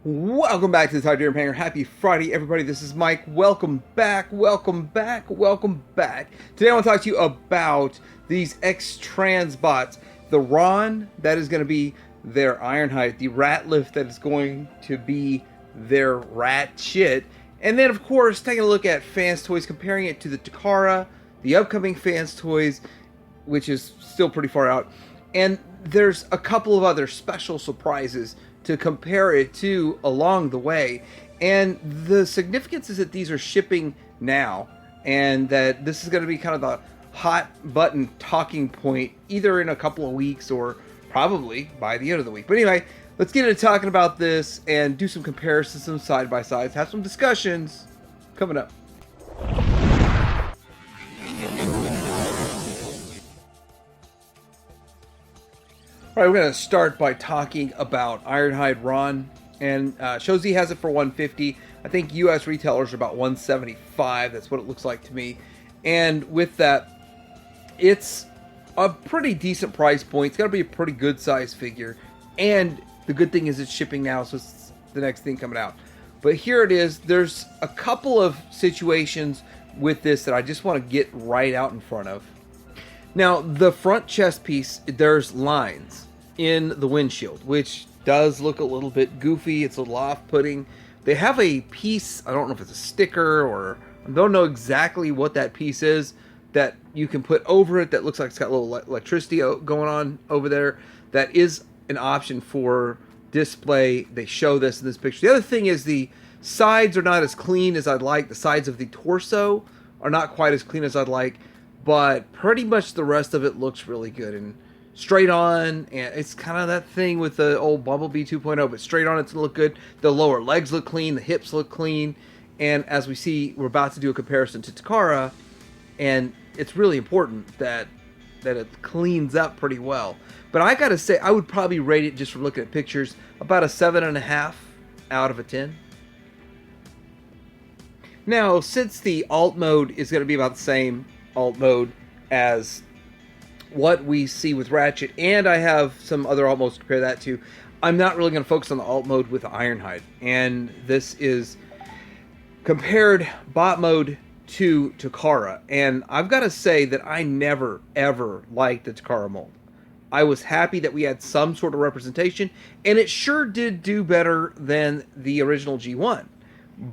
Welcome back to the Tiberium Hanger. Happy Friday, everybody. This is Mike. Welcome back, welcome back, welcome back. Today I want to talk to you about these X-Trans bots. The Ron, that is going to be their Ironhide. The Ratlift, that is going to be their Ratchet. And then, of course, taking a look at Fanstoys, comparing it to the Takara, the upcoming Fanstoys, which is still pretty far out. And there's a couple of other special surprises to compare it to along the way. And the significance is that these are shipping now, and that this is going to be kind of the hot button talking point either in a couple of weeks or probably by the end of the week. But anyway, let's get into talking about this and do some comparisons, some side by sides, have some discussions coming up. All right, we're going to start by talking about Ironhide Ron, and Shozi has it for $150. I think U.S. retailers are about $175. That's what it looks like to me. And with that, it's a pretty decent price point. It's got to be a pretty good size figure. And the good thing is it's shipping now, so it's the next thing coming out. But here it is. There's a couple of situations with this that I just want to get right out in front of. Now, the front chest piece, there's lines in the windshield, which does look a little bit goofy. It's a little off-putting. They have a piece, I don't know if it's a sticker or I don't know exactly what that piece is, that you can put over it that looks like it's got a little electricity going on over there. That is an option for display. They show this in this picture. The other thing is the sides are not as clean as I'd like. The sides of the torso are not quite as clean as I'd like, but pretty much the rest of it looks really good and straight on. And it's kind of that thing with the old Bumblebee 2.0, but straight on it's gonna look good. The lower legs look clean, the hips look clean, and as we see, we're about to do a comparison to Takara, and it's really important that it cleans up pretty well. But I gotta say, I would probably rate it, just from looking at pictures, about a 7.5 out of a 10. Now, since the alt mode is going to be about the same alt mode as what we see with Ratchet, and I have some other alt modes to compare that to, I'm not really going to focus on the alt mode with Ironhide. And this is compared bot mode to Takara. And I've got to say that I never, ever liked the Takara mold. I was happy that we had some sort of representation, and it sure did do better than the original G1.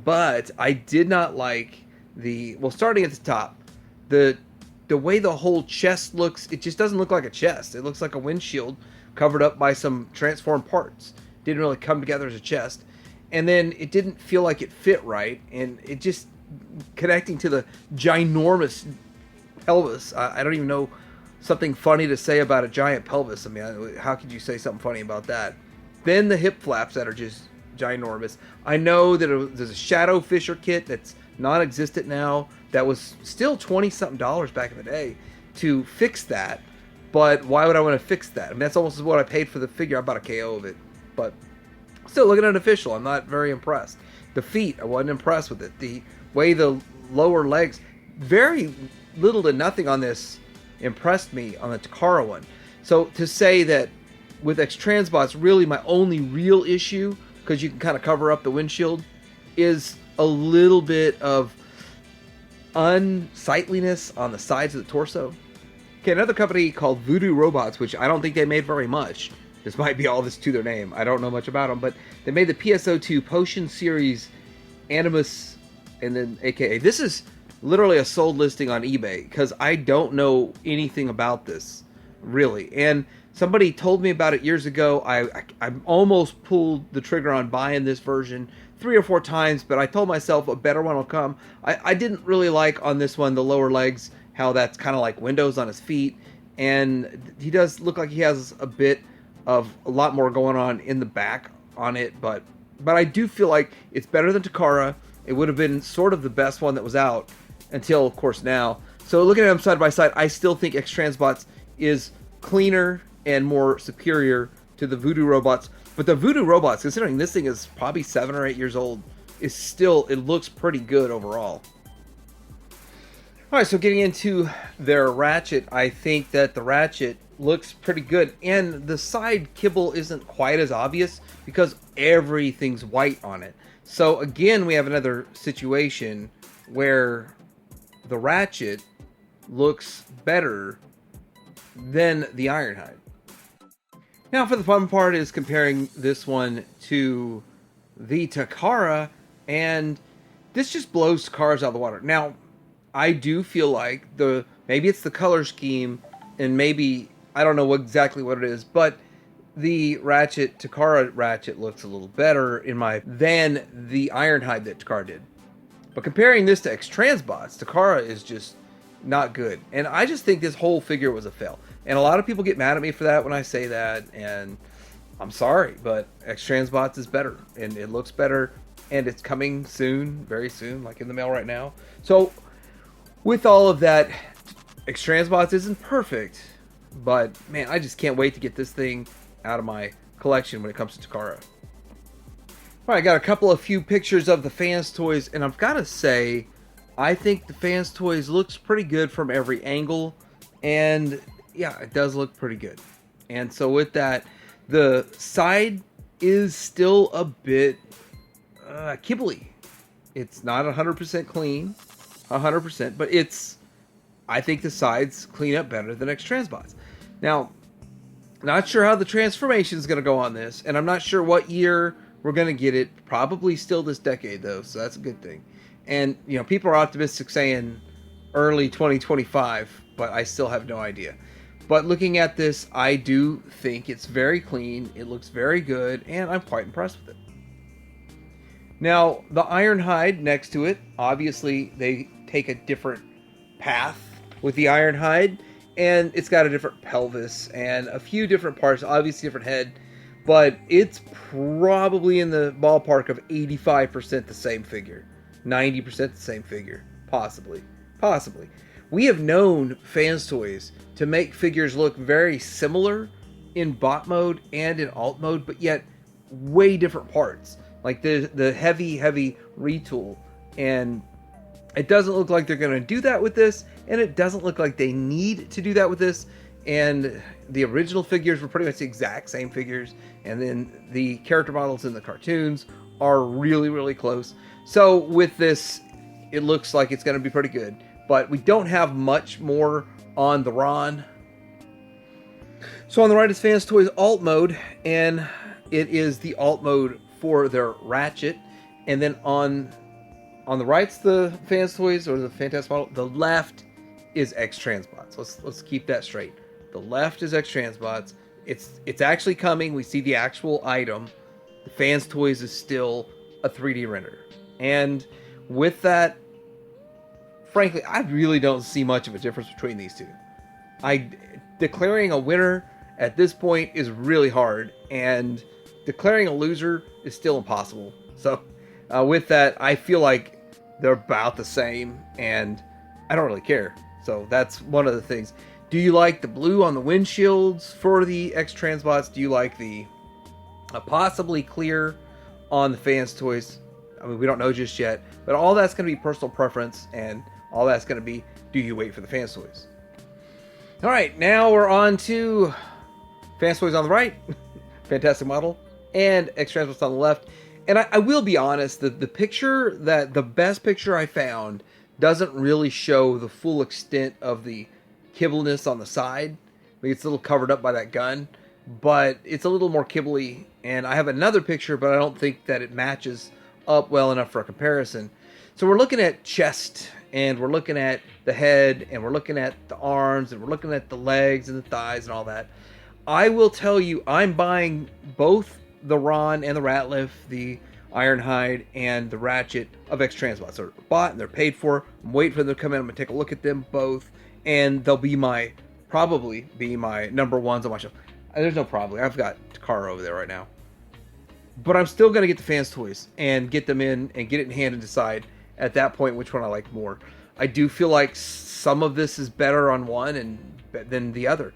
But I did not like starting at the top, the way the whole chest looks. It just doesn't look like a chest. It looks like a windshield covered up by some transformed parts. Didn't really come together as a chest. And then it didn't feel like it fit right, and it just connecting to the ginormous pelvis. I don't even know something funny to say about a giant pelvis. I mean, how could you say something funny about that? Then the hip flaps that are just ginormous. I know that there's a Shadow Fisher kit that's non-existent now that was still $20-something back in the day to fix that. But why would I want to fix that? I mean, that's almost what I paid for the figure. I bought a KO of it. But still, looking at it official, I'm not very impressed. The feet, I wasn't impressed with it. The way the lower legs, very little to nothing on this impressed me on the Takara one. So to say that with X-Transbots, really my only real issue, because you can kind of cover up the windshield, is a little bit of unsightliness on the sides of the torso. Okay, another company called Voodoo Robots, which I don't think they made very much. This might be all this to their name. I don't know much about them, but they made the PSO2 Potion Series Animus, and then AKA. This is literally a sold listing on eBay, because I don't know anything about this, really. And somebody told me about it years ago. I almost pulled the trigger on buying this version 3 or 4 times, but I told myself a better one will come. I didn't really like on this one the lower legs, how that's kind of like windows on his feet, and he does look like he has a lot more going on in the back on it, but I do feel like it's better than Takara. It would have been sort of the best one that was out until, of course, now. So looking at them side by side, I still think X-Transbots is cleaner and more superior to the Voodoo Robots. But the Voodoo Robots, considering this thing is probably 7 or 8 years old, is still, it looks pretty good overall. Alright, so getting into their Ratchet, I think that the Ratchet looks pretty good. And the side kibble isn't quite as obvious because everything's white on it. So again, we have another situation where the Ratchet looks better than the Ironhide. Now for the fun part is comparing this one to the Takara, and this just blows Takara's out of the water. Now, I do feel like maybe it's the color scheme, and maybe, I don't know exactly what it is, but the Takara Ratchet looks a little better than the Ironhide that Takara did. But comparing this to X-Transbots, Takara is just not good. And I just think this whole figure was a fail. And a lot of people get mad at me for that when I say that, and I'm sorry, but X-Transbots is better, and it looks better, and it's coming soon, very soon, like in the mail right now. So, with all of that, X-Transbots isn't perfect, but man, I just can't wait to get this thing out of my collection when it comes to Takara. Alright, I got a few pictures of the Fanstoys, and I've got to say, I think the Fanstoys looks pretty good from every angle, and yeah, it does look pretty good. And so with that, the side is still a bit kibbly. It's not 100% clean, 100%, but I think the sides clean up better than X-Transbots. Now, not sure how the transformation is going to go on this, and I'm not sure what year we're going to get it. Probably still this decade, though, so that's a good thing. And, you know, people are optimistic saying early 2025, but I still have no idea. But looking at this, I do think it's very clean, it looks very good, and I'm quite impressed with it. Now, the Ironhide next to it, obviously they take a different path with the Ironhide, and it's got a different pelvis and a few different parts, obviously different head, but it's probably in the ballpark of 85% the same figure, 90% the same figure, possibly. We have known Fanstoys to make figures look very similar in bot mode and in alt mode, but yet way different parts. Like the heavy retool, and it doesn't look like they're going to do that with this, and it doesn't look like they need to do that with this. And the original figures were pretty much the exact same figures, and then the character models in the cartoons are really, really close. So with this, it looks like it's going to be pretty good, but we don't have much more on the Ron. So on the right is Fanstoys alt mode, and it is the alt mode for their Ratchet, and then on the right's the Fanstoys or the Fantastic model. The left is X-Transbots. Let's keep that straight. The left is X-Transbots. It's actually coming. We see the actual item. The Fanstoys is still a 3D render, and with that, frankly, I really don't see much of a difference between these two. Declaring a winner at this point is really hard, and declaring a loser is still impossible. So with that, I feel like they're about the same, and I don't really care. So that's one of the things. Do you like the blue on the windshields for the X-Transbots? Do you like the possibly clear on the Fanstoys? I mean, we don't know just yet, but all that's going to be personal preference, and all that's going to be, do you wait for the Fanstoys? All right, now we're on to Fanstoys on the right, Fantastic model, and X-Transbots on the left. And I will be honest, the best picture I found doesn't really show the full extent of the kibbleness on the side. I mean, it's a little covered up by that gun, but it's a little more kibbly. And I have another picture, but I don't think that it matches up well enough for a comparison. So we're looking at chest, and we're looking at the head, and we're looking at the arms, and we're looking at the legs and the thighs and all that. I will tell you, I'm buying both the Ron and the Ratliff, the Ironhide and the Ratchet of X-Transbots. They're bought and they're paid for. I'm waiting for them to come in. I'm going to take a look at them both, and they'll probably be my number ones on my shelf. There's no probably. I've got Takara over there right now. But I'm still going to get the Fanstoys and get them in and get it in hand and decide at that point which one I like more. I do feel like some of this is better on one than the other.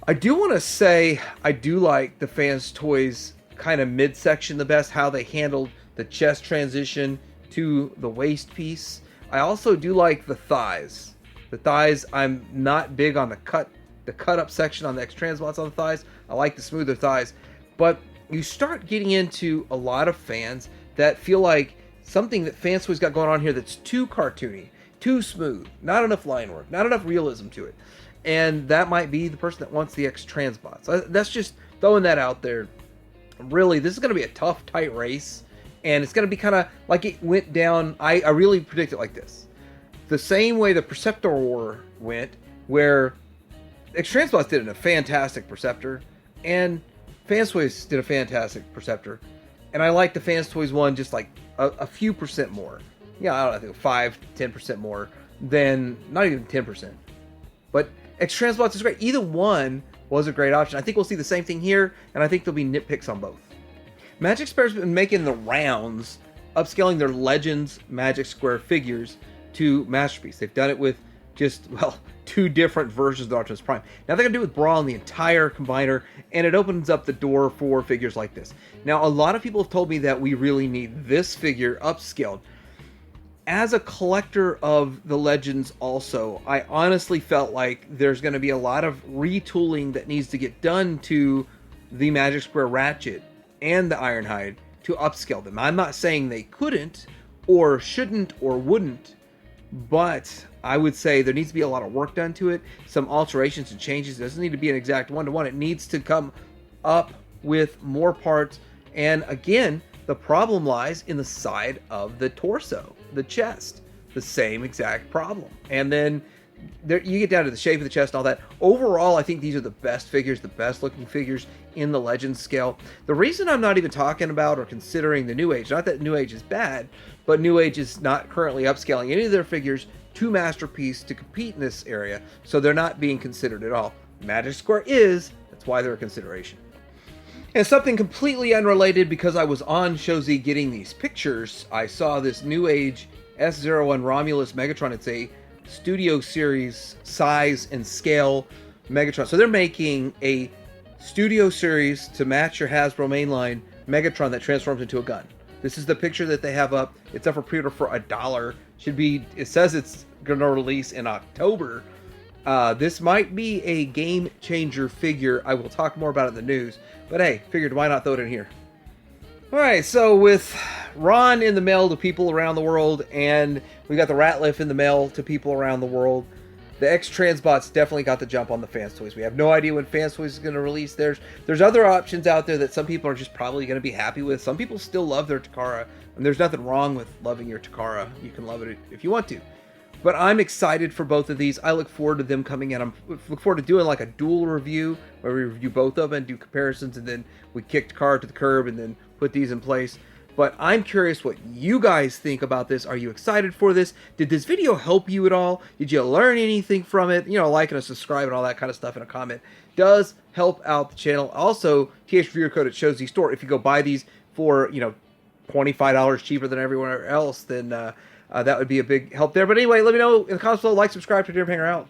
I do want to say I do like the Fanstoys kind of midsection the best, how they handled the chest transition to the waist piece. I also do like the thighs. The thighs, I'm not big on the cut the cut-up section on the X-Transbots on the thighs. I like the smoother thighs. But you start getting into a lot of fans that feel like something that Fanstoys got going on here that's too cartoony, too smooth, not enough line work, not enough realism to it. And that might be the person that wants the X-Transbots. That's just throwing that out there. Really, this is going to be a tough, tight race. And it's going to be kind of like it went down. I really predict it like this. The same way the Perceptor War went, where X-Transbots did a fantastic Perceptor, and Fanstoys did a fantastic Perceptor. And I like the Fanstoys one just like a few percent more. Yeah, I don't know, I think 5 to 10% more than, not even 10%. But X-Transbots is great. Either one was a great option. I think we'll see the same thing here, and I think there'll be nitpicks on both. Magic Square's been making the rounds, upscaling their Legends Magic Square figures to Masterpiece. They've done it with just, well, 2 different versions of the Optimus Prime. Now they're going to do it with Brawl and the entire combiner, and it opens up the door for figures like this. Now, a lot of people have told me that we really need this figure upscaled. As a collector of the Legends also, I honestly felt like there's going to be a lot of retooling that needs to get done to the Magic Square Ratchet and the Ironhide to upscale them. I'm not saying they couldn't, or shouldn't, or wouldn't, but I would say there needs to be a lot of work done to it, some alterations and changes. It doesn't need to be an exact one-to-one. It needs to come up with more parts. And again, the problem lies in the side of the torso, the chest, the same exact problem. And then there, you get down to the shape of the chest and all that. Overall, I think these are the best figures, the best looking figures in the Legends scale. The reason I'm not even talking about or considering the New Age, not that New Age is bad, but New Age is not currently upscaling any of their figures to Masterpiece to compete in this area, so they're not being considered at all. Magic Square is, that's why they're a consideration. And something completely unrelated, because I was on ShowZ getting these pictures, I saw this New Age S01 Romulus Megatron. It's a Studio Series size and scale Megatron. So they're making a Studio Series to match your Hasbro mainline Megatron that transforms into a gun. This is the picture that they have up. It's up for pre-order for $1. Should be, it says it's going to release in October. This might be a game changer figure. I will talk more about it in the news. But hey, figured why not throw it in here. Alright, so with Ron in the mail to people around the world, and we got the Ratliff in the mail to people around the world, the X-Transbots definitely got the jump on the Fanstoys. We have no idea when Fanstoys is going to release theirs. There's other options out there that some people are just probably going to be happy with. Some people still love their Takara, and there's nothing wrong with loving your Takara. You can love it if you want to. But I'm excited for both of these. I look forward to them coming in. I look forward to doing like a dual review where we review both of them and do comparisons, and then we kick Takara to the curb and then put these in place. But I'm curious what you guys think about this. Are you excited for this? Did this video help you at all? Did you learn anything from it? You know, like and subscribe and all that kind of stuff in a comment does help out the channel. Also, TH Reviewer Code at ShowZ Store. If you go buy these for, you know, $25 cheaper than everywhere else, then that would be a big help there. But anyway, let me know in the comments below. Like, subscribe, to Hanger out.